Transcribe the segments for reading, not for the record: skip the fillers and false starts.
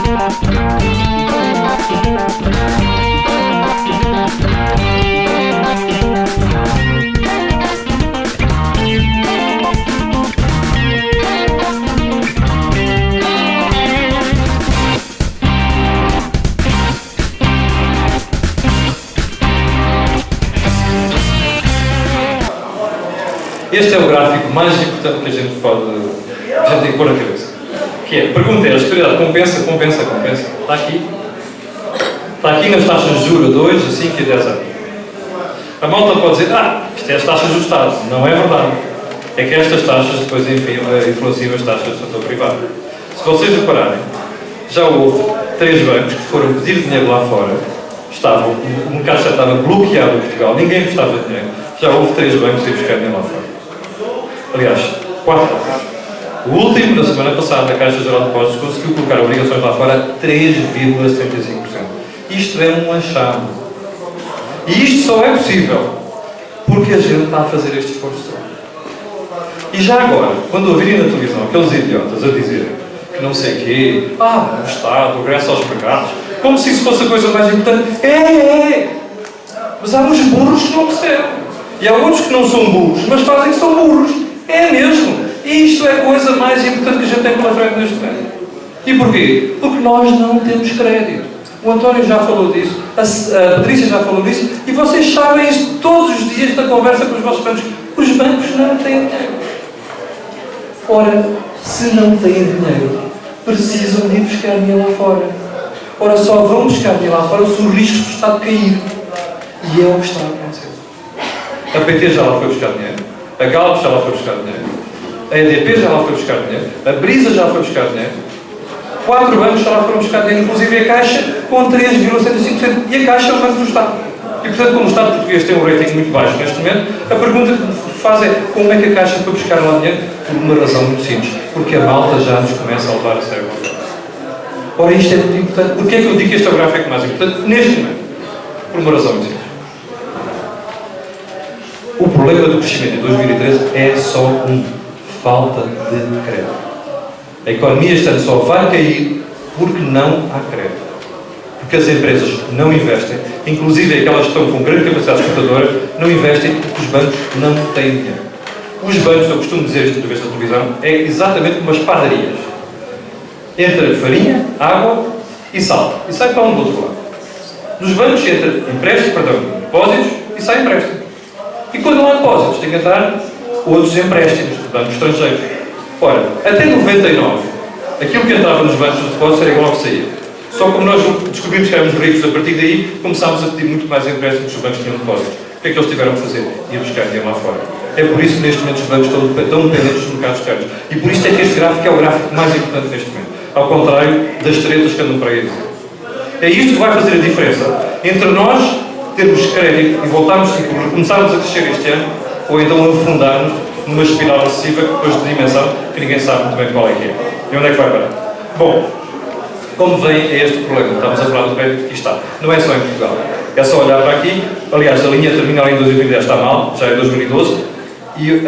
Este é o gráfico mais importante que a gente tem que pôr na cabeça. Que é, a pergunta é, a austeridade compensa? Está aqui. Está aqui nas taxas de juros a 2, a 5 e a 10 anos. A malta pode dizer, isto é as taxas do Estado. Não é verdade. É que estas taxas depois influenciam as taxas do setor privado. Se vocês repararem, já houve 3 bancos que foram pedir dinheiro lá fora. O mercado já estava bloqueado em Portugal, ninguém prestava dinheiro. Já houve 3 bancos a ir buscar dinheiro lá fora. Aliás, 4. O último, na semana passada, a Caixa Geral de Depósitos conseguiu colocar obrigações lá fora a 3,75%. Isto é um achado. E isto só é possível porque a gente está a fazer este esforço. E já agora, quando ouvirem na televisão aqueles idiotas a dizerem que não sei o quê, o Estado, o regresso aos mercados, como se isso fosse a coisa mais importante. É! Mas há uns burros que não percebem. E há outros que não são burros, mas fazem que são burros. É mesmo. E isto é a coisa mais importante que a gente tem pela frente neste momento. E porquê? Porque nós não temos crédito. O António já falou disso, a Patrícia já falou disso, e vocês sabem isso todos os dias da conversa com os vossos bancos. Os bancos não têm dinheiro. Ora, se não têm dinheiro, precisam de ir buscar dinheiro lá fora. Ora, só vão buscar dinheiro lá fora se o risco do Estado cair. E é o que está a acontecer. A PT já lá foi buscar dinheiro, a Galp já lá foi buscar dinheiro, a EDP já lá foi buscar dinheiro, a Brisa já foi buscar dinheiro, 4 bancos já lá foram buscar dinheiro, inclusive a Caixa com 3,75%. E a Caixa é o banco do Estado. E portanto, como o Estado português tem um rating muito baixo neste momento, a pergunta que faz é como é que a Caixa foi buscar lá dinheiro? Por uma razão muito simples, porque a malta já nos começa a levar a sério. Ora, isto é muito importante. Porquê é que eu digo que este é o gráfico mais importante neste momento? Por uma razão muito simples. O problema do crescimento em 2013 é só falta de crédito. A economia este ano só vai cair porque não há crédito. Porque as empresas não investem, inclusive aquelas que estão com grande capacidade exportadora, não investem porque os bancos não têm dinheiro. Os bancos, eu costumo dizer isto outra vez na televisão, é exatamente como as padarias. Entra farinha, água e sal. E sai pão do outro lado. Nos bancos entra depósitos e sai empréstimo. E quando não há depósitos, tem que entrar outros empréstimos de bancos estrangeiros. Ora, até 99, aquilo que entrava nos bancos de depósitos era igual ao que saía. Só como nós descobrimos que éramos ricos a partir daí, começámos a pedir muito mais empréstimos dos bancos que tinham depósitos. O que é que eles tiveram que fazer? Ir buscar dinheiro lá fora. É por isso que neste momento os bancos estão dependentes dos mercados externos. E por isso é que este gráfico é o gráfico mais importante neste momento. Ao contrário das tretas que andam para aí. É isto que vai fazer a diferença entre nós termos crédito e voltarmos e começarmos a crescer este ano, ou então afundarmos numa espiral excessiva depois de dimensão que ninguém sabe muito bem qual é que é. E onde é que vai parar? Bom, como vem a este problema? Estamos a falar do crédito que está. Não é só em Portugal. É só olhar para aqui. Aliás, a linha terminal em 2010 está mal, já é 2012, e o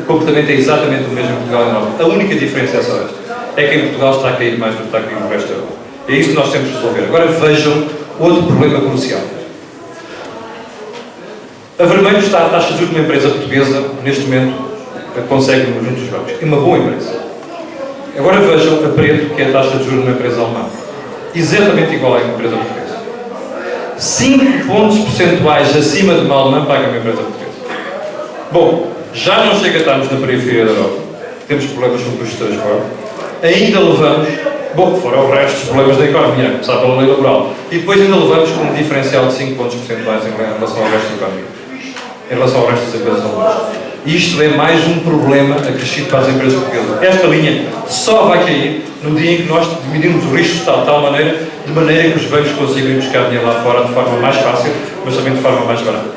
comportamento é exatamente o mesmo em Portugal e na Europa. A única diferença é só esta. É que em Portugal está a cair mais do que está a cair no resto da Europa. É isso que nós temos que resolver. Agora vejam outro problema crucial. A Vermelho está a taxa de juros de uma empresa portuguesa, neste momento, consegue junto dos bancos. É uma boa empresa. Agora vejam a Preto, que é a taxa de juros de uma empresa alemã. Exatamente igual à empresa portuguesa. 5 pontos percentuais acima de uma alemã paga uma empresa portuguesa. Bom, já não chega a estarmos na periferia da Europa. Temos problemas com custos de transporte. Ainda levamos, fora o resto dos problemas da economia, começar pela lei laboral. E depois ainda levamos com um diferencial de 5 pontos percentuais em relação ao resto da economia. Em relação ao resto das empresas alemãs. Isto é mais um problema acrescido para as empresas portuguesas. Esta linha só vai cair no dia em que nós dividirmos o risco total de tal maneira, de maneira que os bancos consigam buscar dinheiro lá fora de forma mais fácil, mas também de forma mais barata.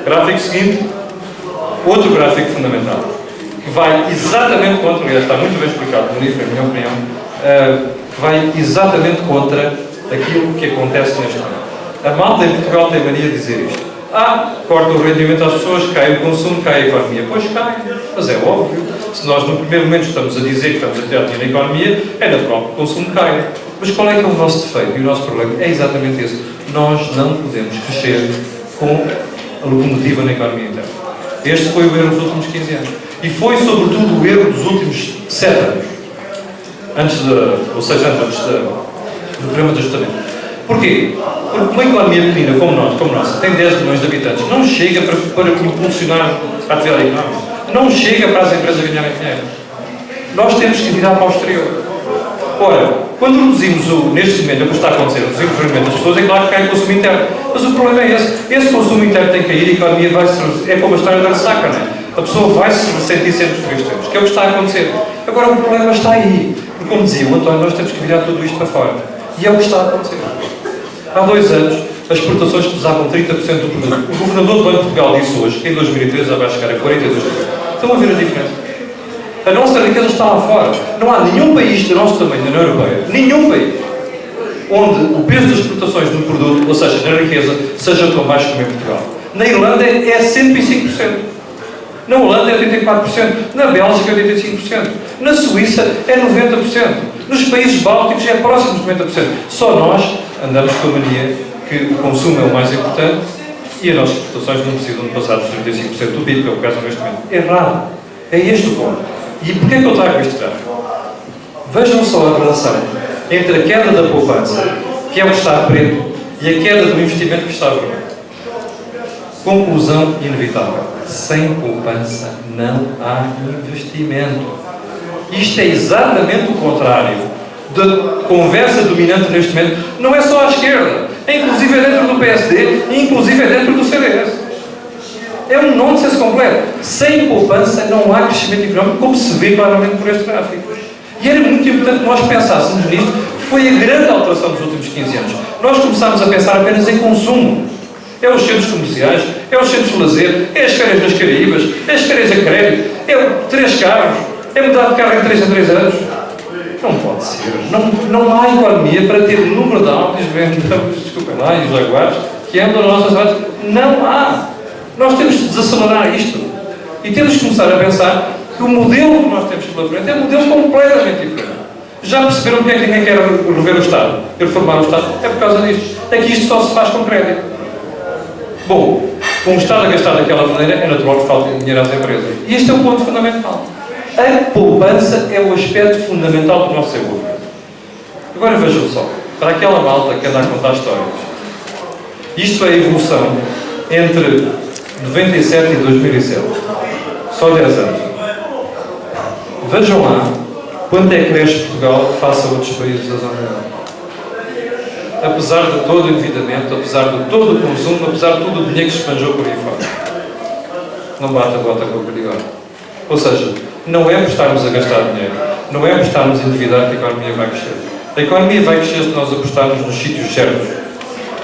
Gráfico seguinte, outro gráfico fundamental, que vai exatamente contra, aliás, está muito bem explicado no livro, na minha opinião, que vai exatamente contra aquilo que acontece neste momento. A malta em Portugal tem mania de dizer isto. Corta o rendimento às pessoas, cai o consumo, cai a economia. Pois cai, mas é óbvio. Se nós no primeiro momento estamos a dizer que estamos a tirar dinheiro na economia, é natural que o consumo caia. Mas qual é que é o nosso defeito? E o nosso problema é exatamente esse. Nós não podemos crescer com a locomotiva na economia interna. Este foi o erro dos últimos 15 anos. E foi, sobretudo, o erro dos últimos 7 anos. Ou 6 anos antes do programa de ajustamento. Porquê? Porque uma economia pequena como nossa, tem 10 milhões de habitantes, não chega para impulsionar a atividade económica. Não chega para as empresas ganharem dinheiro. Nós temos que virar para o exterior. Ora, quando reduzimos neste momento, o que está a acontecer, reduzimos o rendimento das pessoas, é claro que cai o consumo interno. Mas o problema é esse. Esse consumo interno tem que cair e a economia vai se... É como a história da ressaca, não é? A pessoa vai se ressentir sempre dos três tempos, que é o que está a acontecer. Agora, o problema está aí. E como dizia o António, nós temos que virar tudo isto para fora. E é o que está a acontecer. Há 2 anos, as exportações pesavam 30% do produto. O governador do Banco de Portugal disse hoje que em 2013 já vai chegar a 42%. Estão a ver a diferença? A nossa riqueza está lá fora. Não há nenhum país do nosso tamanho na União Europeia, nenhum país, onde o peso das exportações do produto, ou seja, na riqueza, seja tão baixo como em Portugal. Na Irlanda é 105%. Na Holanda é 84%. Na Bélgica é 85%. Na Suíça é 90%. Nos países bálticos é próximo de 90%. Só nós andamos com a mania que o consumo é o mais importante e as nossas exportações não precisam de passar dos 35% do PIB, que é o caso neste momento. Errado. É este o ponto. E porquê é que eu trago este gráfico? Vejam só a relação entre a queda da poupança, que é o que está preto, e a queda do investimento que está vermelho. Conclusão inevitável. Sem poupança não há investimento. Isto é exatamente o contrário da conversa dominante neste momento. Não é só à esquerda, é inclusive dentro do PSD e inclusive dentro do CDS. É um nonsense completo. Sem poupança não há crescimento económico, como se vê claramente por este gráfico. E era muito importante que nós pensássemos nisto, que foi a grande alteração dos últimos 15 anos. Nós começámos a pensar apenas em consumo. É os centros comerciais, é os centros de lazer, é as férias nas Caraíbas, é as férias a crédito, é 3 carros, é mudar de carro em 3 a 3 anos. Não pode ser. Não há economia para ter o número de autos, desculpem lá, e os jaguares, que andam nas nossas cidades. Não há. Nós temos de desacelerar isto. E temos de começar a pensar que o modelo que nós temos pela frente é um modelo completamente diferente. Já perceberam porque é que ninguém quer rever o Estado e reformar o Estado? É por causa disto. É que isto só se faz com crédito. Bom, com o Estado a gastar daquela maneira, é natural que falte dinheiro às empresas. E este é o ponto fundamental. A poupança é o aspecto fundamental do nosso desenvolvimento. Agora vejam só, para aquela malta que anda a contar histórias, isto é a evolução entre 97 e 2007. Só 10 anos. Vejam lá quanto é que cresce Portugal face a outros países da zona euro. Apesar de todo o endividamento, apesar de todo o consumo, apesar de todo o dinheiro que se esbanjou por aí fora. Não bate a bota com o perigor. Ou seja, não é por estarmos a gastar dinheiro, não é por estarmos a endividar que a economia vai crescer. A economia vai crescer se nós apostarmos nos sítios certos.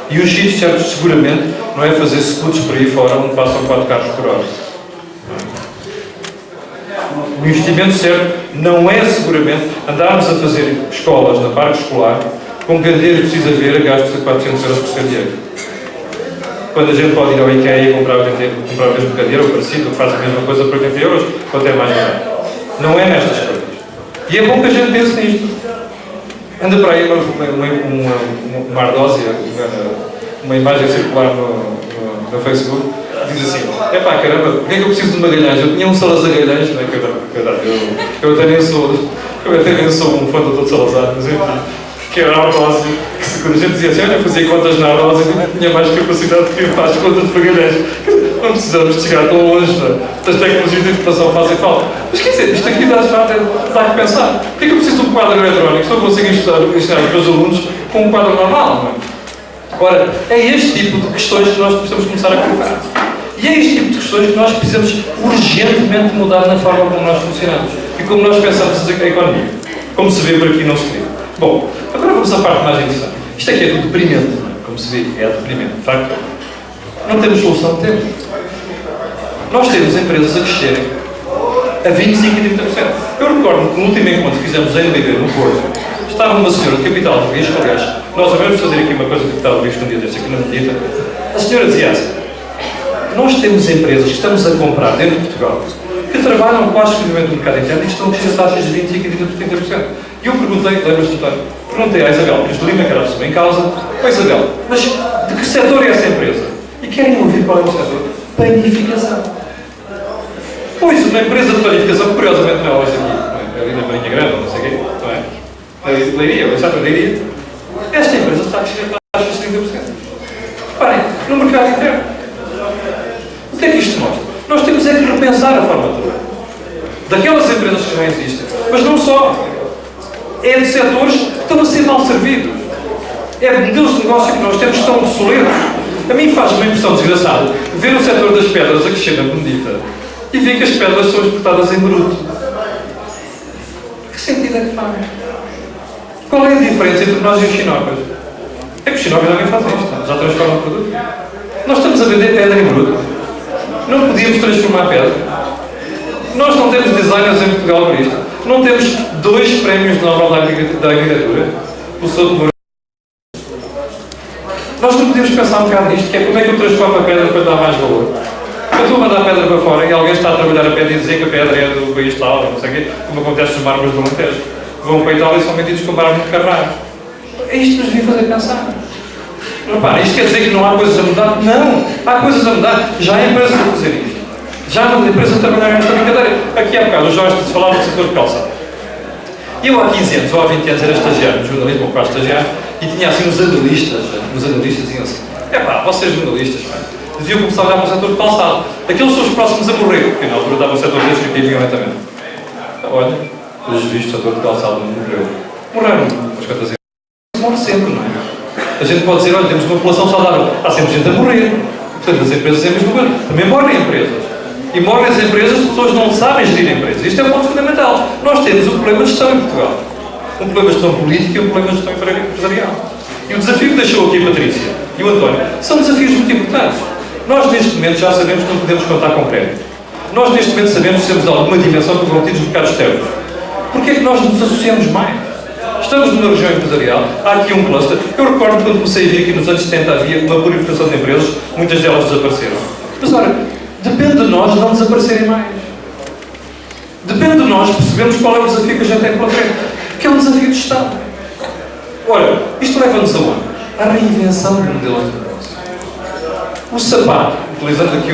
E os sítios certos, seguramente, não é fazer scudos por aí fora onde passam 4 carros por hora. O investimento certo não é, seguramente, andarmos a fazer escolas na parte escolar com candeiros precisa ver a gastos de 400 euros por candeeiro. Quando a gente pode ir ao IKEA e comprar o mesmo candeeiro ou parecido, que faz a mesma coisa por 80 euros, ou até mais barato. Não é nestas coisas. E é bom que a gente pense nisto. Anda para aí uma ardósia, uma imagem circular no Facebook, diz assim: epá, caramba, porquê é que eu preciso de uma Magalhães? Eu tinha um Salazar Magalhães, não é? Eu até nem sou um fã do Dr. Salazar, mas enfim, que era a ardósia, que quando a gente dizia assim, olha, eu fazia contas na ardósia, eu tinha mais capacidade do que faz contas de Magalhães. Não precisamos de chegar tão longe, as tecnologias de informação fazem falta. Mas quer dizer, isto aqui dá a pensar. Porquê é que eu preciso de um quadro eletrónico? Só consigo ensinar os meus alunos com um quadro normal, não é? Ora, é este tipo de questões que nós precisamos começar a colocar. E é este tipo de questões que nós precisamos urgentemente mudar na forma como nós funcionamos e como nós pensamos a economia. Como se vê por aqui, não se vê. Bom, agora vamos à parte mais interessante. Isto aqui é tudo deprimente, não é? Como se vê, é deprimente. De facto, não temos solução de tempo. Nós temos empresas a crescerem a 25% e 30%. Eu recordo que no último encontro que fizemos em BB, no Porto, estava uma senhora de capital de risco, aliás, nós devemos fazer aqui uma coisa de capital de risco um dia deste aqui na Medita. A senhora dizia assim: nós temos empresas que estamos a comprar dentro de Portugal que trabalham quase exclusivamente no mercado interno e que estão a crescer taxas de 25% e 30%. E eu perguntei, lembras-te, António? Perguntei à Isabel, Cris de Lima, que era a pessoa em causa, Isabel, mas de que setor é essa empresa? E querem ouvir qual é o setor? Panificação. Pois, uma empresa de panificação, curiosamente não é hoje aqui, ali na Marinha Grande, não sei o quê, não é? Leiria, o Exato Leiria. Esta empresa está a crescer taxas de 30%. Reparem, no mercado interno. O que é que isto mostra? Nós temos é que repensar a forma de trabalhar. Daquelas empresas que já existem, mas não só. É de setores que estão a ser mal servidos. É de modelos de negócio que nós temos que estão obsoletos. A mim faz uma impressão desgraçada ver o setor das pedras a crescer na Benedita e ver que as pedras são exportadas em bruto. Que sentido é que faz? Qual é a diferença entre nós e os chinocas? É que os chinocas também fazem isto. Já transformam o produto. Nós estamos a vender pedra em bruto. Não podíamos transformar a pedra. Nós não temos designers em Portugal para isto. Não temos 2 prémios de Nobel da Arquitetura. O seu demorou. Nós não podemos pensar um bocado nisto, que é como é que eu transformo a pedra para dar mais valor. Eu estou a mandar a pedra para fora e alguém está a trabalhar a pedra e dizer que a pedra é do país tal, não sei o quê, como acontece nos mármores do Montejo. Vão para a Itália e são vendidos com mármores de Carrara. É isto que nos devia fazer pensar. Repara, isto quer dizer que não há coisas a mudar? Não! Há coisas a mudar. Já há empresas a fazer isto. Já há empresas a trabalhar nesta brincadeira. Aqui há bocado, o Jorge se falava do setor de calçado. Eu há 15 anos ou há 20 anos era estagiário no jornalismo, ou quase estagiário, e tinha assim uns analistas diziam assim, vocês jornalistas, deviam começar a olhar para o setor de calçado. Aqueles são os próximos a morrer, porque na altura estava o setor deles que viviam lentamente. Olha, pelos vistos o setor de calçado não morreu. Morreram, mas quantas vezes? Morre sempre, não é? A gente pode dizer, olha, temos uma população saudável, há sempre gente a morrer. Portanto, as empresas sempre morrer. Também morrem empresas. E morrem as empresas, as pessoas não sabem gerir empresas. Isto é um ponto fundamental. Nós temos um problema de gestão em Portugal. Um problema de gestão política e um problema de gestão empresarial. E o desafio que deixou aqui a Patrícia e o António são desafios muito importantes. Nós, neste momento, já sabemos que não podemos contar com crédito. Nós, neste momento, sabemos que temos alguma dimensão comprometidos nos mercados externos. Porquê é que nós nos associamos mais? Estamos numa região empresarial, há aqui um cluster. Eu recordo quando comecei a vir aqui nos anos 70 havia uma purificação de empresas, muitas delas desapareceram. Mas, ora, depende de nós não desaparecerem mais. Depende de nós percebermos qual é o desafio que a gente tem pela frente. Que é um desafio de Estado. Ora, isto leva-nos a onde? À reinvenção de modelos de negócio. O sapato, utilizando aqui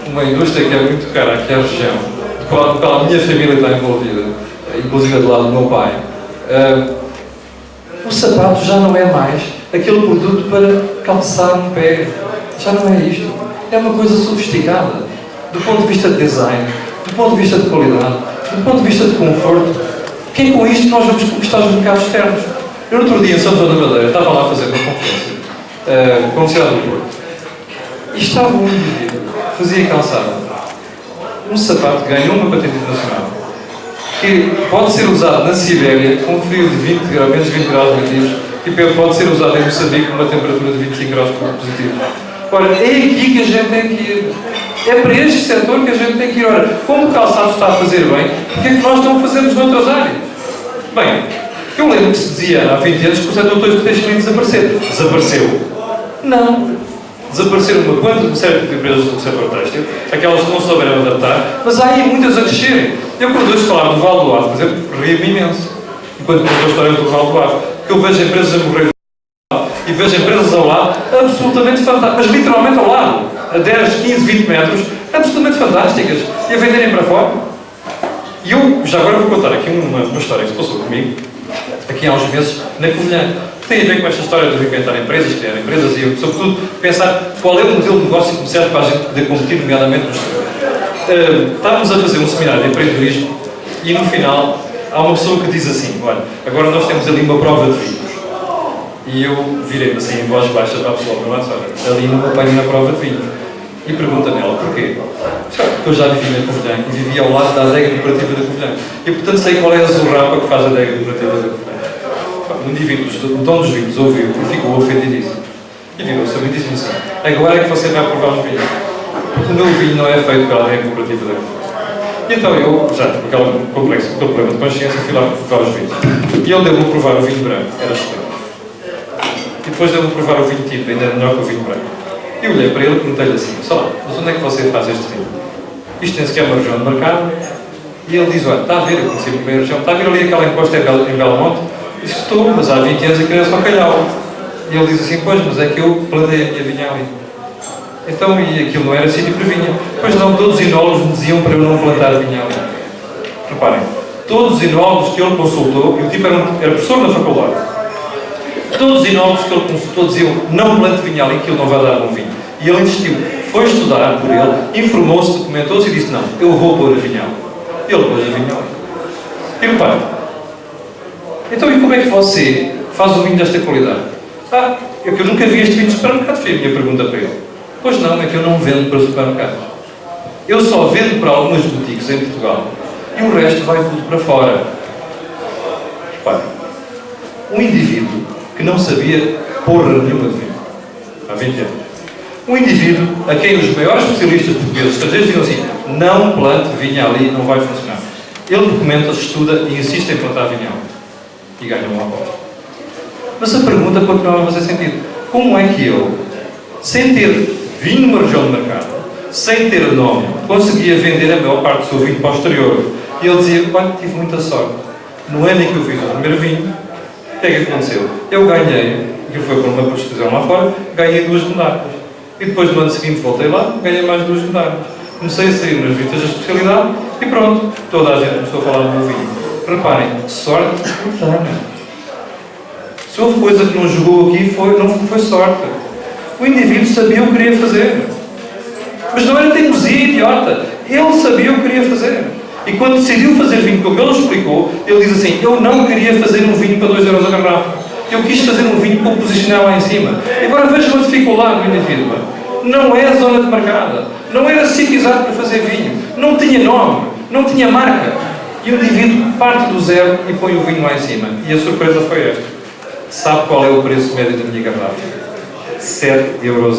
uma indústria que é muito cara aqui à região, de qual a minha família está envolvida, inclusive do lado do meu pai, o sapato já não é mais aquele produto para calçar um pé. Já não é isto. É uma coisa sofisticada, do ponto de vista de design, do ponto de vista de qualidade, do ponto de vista de conforto, que é com isto que nós vamos conquistar os mercados externos. Eu, no outro dia, em São João da Madeira, estava lá a fazer uma conferência com a Universidade do Porto, e estava um indivíduo que fazia calçado um sapato que ganhou uma patente internacional, que pode ser usado na Sibéria com um frio de 20 graus, menos 20 graus negativos, e pode ser usado em Moçambique com uma temperatura de 25 graus positivos. Ora, é aqui que a gente tem que ir. É para este setor que a gente tem que ir. Ora, como o calçado está a fazer bem, porque é que nós não fazemos noutras áreas? Bem, eu lembro que se dizia há 20 anos que o setor de têxtil ia desaparecer. Desapareceu? Não. Desapareceram uma quantidade de empresas do setor têxtil, aquelas que não souberam adaptar, mas há aí muitas a crescerem. Eu, quando ouço falar do Val do Ave, por exemplo, rio-me imenso. Enquanto conto a história do Val do Ave, porque eu vejo empresas a morrer e vejo empresas ao lado absolutamente fantásticas, mas literalmente ao lado, a 10, 15, 20 metros, absolutamente fantásticas, e a venderem para fora. E eu, já agora vou contar aqui uma história que se passou comigo, aqui há uns meses, na Covilhã, que tem a ver com esta história de reinventar empresas, criar empresas e, sobretudo, pensar qual é o modelo de negócio que serve para a gente poder competir, nomeadamente no exterior. Estávamos a fazer um seminário de empreendedorismo e, no final, há uma pessoa que diz assim, olha, agora nós temos ali uma prova de vinhos. E eu virei-me assim em voz baixa para a pessoa, mas olha, ali não me apanho na prova de vinhos. E pergunta-me ela, porquê? Porque eu já vivi na Covilhã e vivi ao lado da adega decorativa da Covilhã. E, portanto, sei qual é a zurrapa que faz a adega decorativa da Covilhã. Um indivíduo, o dono dos vinhos, ouviu e ficou ofendidíssimo. E virou-se a mim e disse-me assim, agora é que você vai provar os vinhos. Porque o meu vinho não é feito pela adega decorativa da Covilhã. E então eu, já com aquele complexo, aquele problema de consciência, fui lá provar os vinhos. E ele deu-me a provar o vinho branco, era excelente. E depois deu-me a provar o vinho tinto, ainda era melhor que o vinho branco. E E olhei para ele e perguntei-lhe assim, sei lá, mas onde é que você faz este vinho? Isto nem sequer é uma região de mercado. E ele diz, olha, está a ver, eu conheci bem a região, está a ver ali aquela encosta em Belmonte? Eu disse, estou, mas há 20 anos aquilo era só calhau. E ele diz assim, pois, mas é que eu plantei a minha vinha ali. Então, e aquilo não era sítio para vinha. Pois não, todos os enólogos me diziam para eu não plantar a vinha ali. Reparem, todos os enólogos que ele consultou, e o tipo era professor na faculdade, todos os enólogos que ele consultou diziam, não plante vinha ali, que ele não vai dar bom vinho. E ele insistiu, foi estudar por ele, informou-se, documentou-se e disse, não, eu vou pôr a vinha ali. Ele pôs a vinha ali. E reparem, então e como é que você faz um vinho desta qualidade? Ah, é que eu nunca vi este vinho de supermercado, foi a minha pergunta para ele. Pois não, é que eu não vendo para supermercados. Eu só vendo para algumas boutiques em Portugal e o resto vai tudo para fora. Reparem, um indivíduo que não sabia porra nenhuma de vinho, há 20 anos. Um indivíduo a quem os maiores especialistas portugueses estrangeiros diziam assim, não plante vinha ali, não vai funcionar. Ele documenta, estuda e insiste em plantar vinha ali. E ganha uma aposta. Mas a pergunta continua a fazer sentido. Como é que eu, sem ter vinho numa região de mercado, sem ter nome, conseguia vender a maior parte do seu vinho para o exterior? E ele dizia, olha, tive muita sorte. No ano em que eu fiz o primeiro vinho, o que é que aconteceu? Eu ganhei, que foi por uma prostituição lá fora, ganhei 2 medalhas. E depois no ano seguinte voltei lá, ganhei mais 2 medalhas. Comecei a sair nas vistas da especialidade e pronto, toda a gente começou a falar do meu vinho. Reparem, sorte espontânea. Se houve coisa que não jogou aqui, não foi sorte. O indivíduo sabia o que queria fazer. Mas não era teimosia idiota. Ele sabia o que queria fazer. E quando decidiu fazer vinho, como ele explicou, ele diz assim, eu não queria fazer um vinho para 2 euros a garrafa. Eu quis fazer um vinho para o posicionar lá em cima. E agora vejo uma dificuldade do indivíduo. Não é a zona de mercado. Não era sítio exato para fazer vinho. Não tinha nome. Não tinha marca. E o indivíduo parte do zero e põe o vinho lá em cima. E a surpresa foi esta. Sabe qual é o preço médio da minha garrafa? 7,5 euros.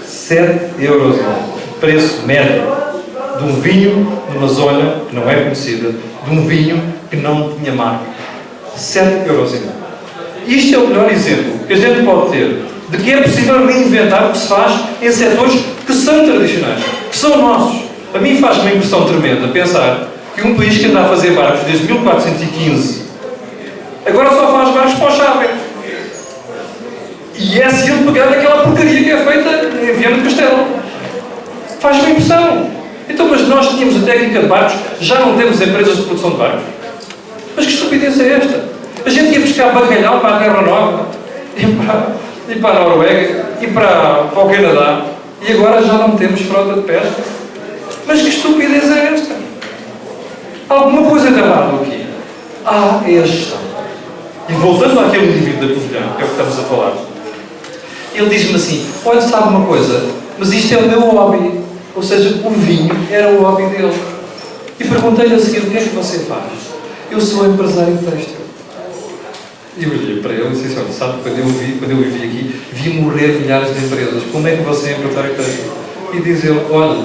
7,5 euros. Preço médio de um vinho numa zona que não é conhecida, de um vinho que não tinha marca. 7,5 euros. Isto é o melhor exemplo que a gente pode ter de que é possível reinventar o que se faz em setores que são tradicionais, que são nossos. A mim faz uma impressão tremenda pensar que um país que anda a fazer barcos desde 1415 agora só faz barcos para o Chávez. E é se ele pegar aquela porcaria que é feita em Viana do Castelo. Faz-me impressão. Então, mas nós tínhamos a técnica de barcos, já não temos empresas de produção de barcos. Mas que estupidez é esta? A gente ia buscar bacalhau para a Terra Nova, e para a Noruega, e para o Canadá, e agora já não temos frota de pesca. Mas que estupidez é esta? Alguma coisa de errado aqui. É a gestão. E voltando àquele indivíduo da Covilhã, que é o que estamos a falar, ele diz-me assim, olha, sabe uma coisa, mas isto é o meu hobby. Ou seja, o vinho era o hobby dele. E perguntei-lhe a seguir, o que é que você faz? Eu sou empresário têxtil. E eu olhei para ele e disse, olha, sabe, quando eu vivi aqui, vi morrer milhares de empresas. Como é que você é empresário têxtil? E diz ele, olha,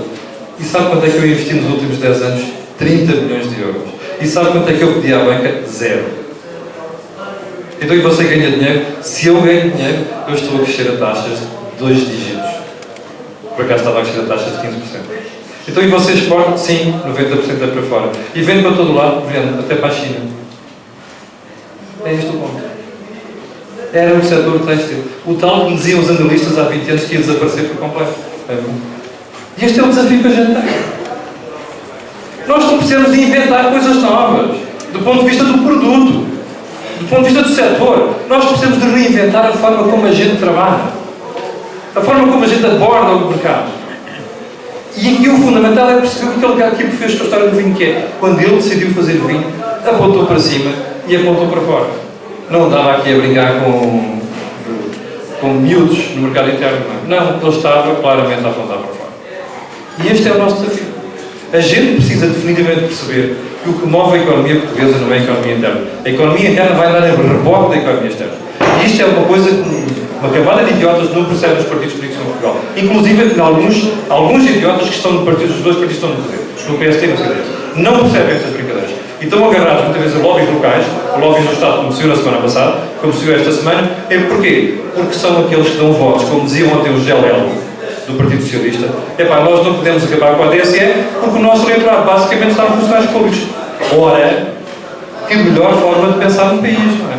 e sabe quanto é que eu investi nos últimos 10 anos? 30 milhões de euros. E sabe quanto é que eu pedi à banca? 0. Então, e você ganha dinheiro? Se eu ganho dinheiro, eu estou a crescer a taxas de 2 dígitos. Por acaso estava a crescer a taxas de 15%. Então, e você exporta? Sim, 90% é para fora. E vende para todo lado, vende até para a China. É este o ponto. Era o setor têxtil. O tal que me diziam os analistas há 20 anos que ia desaparecer por completo. E este é o desafio que a gente tem. Nós não precisamos de inventar coisas novas. Do ponto de vista do produto. Do ponto de vista do setor. Nós precisamos de reinventar a forma como a gente trabalha. A forma como a gente aborda o mercado. E aqui o fundamental é perceber o que ele aqui fez com a história do vinho, que é quando ele decidiu fazer vinho, apontou para cima e apontou para fora. Não andava aqui a brincar com miúdos no mercado interno. Não, ele estava claramente a apontar para fora. E este é o nosso desafio. A gente precisa definitivamente perceber que o que move a economia portuguesa não é a economia interna. A economia interna vai dar a rebote da economia externa. E isto é uma coisa que uma camada de idiotas não percebe nos partidos políticos em Portugal. Inclusive alguns idiotas que estão no partido, os dois partidos que estão no poder, no PSD e no CDS. Não percebem estas brincadeiras. e estão agarrados muitas vezes a lobbies locais, a lobbies do Estado, como se viu na semana passada, como se viu esta semana, porquê? Porque são aqueles que dão votos, como diziam ontem o Gelel, do Partido Socialista. Nós não podemos acabar com a TSE porque o nosso eleitorado basicamente está nos funcionários públicos. Ora, que melhor forma de pensar no país, não é?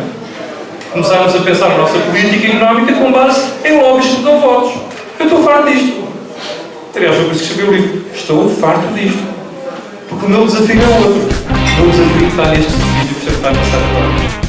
Começarmos a pensar na nossa política económica com base em lobbies que dão votos. Eu estou farto disto. Aliás, foi por isso que escrevi o livro. Estou farto disto. Porque o meu desafio é outro. O meu desafio está neste vídeo que você está a passar agora.